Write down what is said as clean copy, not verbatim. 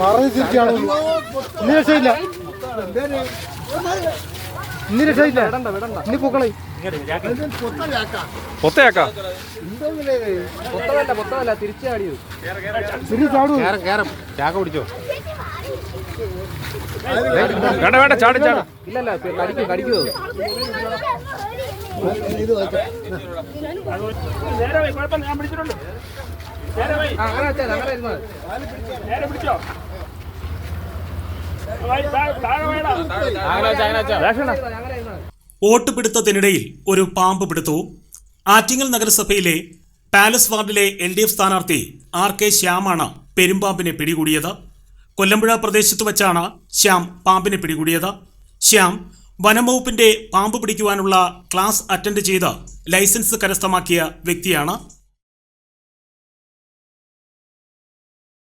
മറന്ന് തിരിച്ചാണ്. ഇനി രക്ഷയില്ല, ഇനി രക്ഷയില്ല. ഇനി പൂക്കളെ പൊത്തയാക്കാം. തിരിച്ചാടൂ. ചാക്ക പിടിച്ചോ. വേണ്ട വേണ്ട, ചാടി ചാടി. ഇല്ലല്ല, കടിക്കൂ. വോട്ടുപിടുത്തത്തിനിടയിൽ ഒരു പാമ്പ് പിടുത്തവും. ആറ്റിങ്ങൽ നഗരസഭയിലെ പാലസ് വാർഡിലെ LDF സ്ഥാനാർത്ഥി RK ശ്യാമാണ് പെരുമ്പാമ്പിനെ പിടികൂടിയത്. കൊല്ലമ്പുഴ പ്രദേശത്ത് വച്ചാണ് ശ്യാം പാമ്പിനെ പിടികൂടിയത്. ശ്യാം വനംവകുപ്പിന്റെ പാമ്പ് പിടിക്കുവാനുള്ള ക്ലാസ് അറ്റൻഡ് ചെയ്ത് ലൈസൻസ് കരസ്ഥമാക്കിയ വ്യക്തിയാണ്.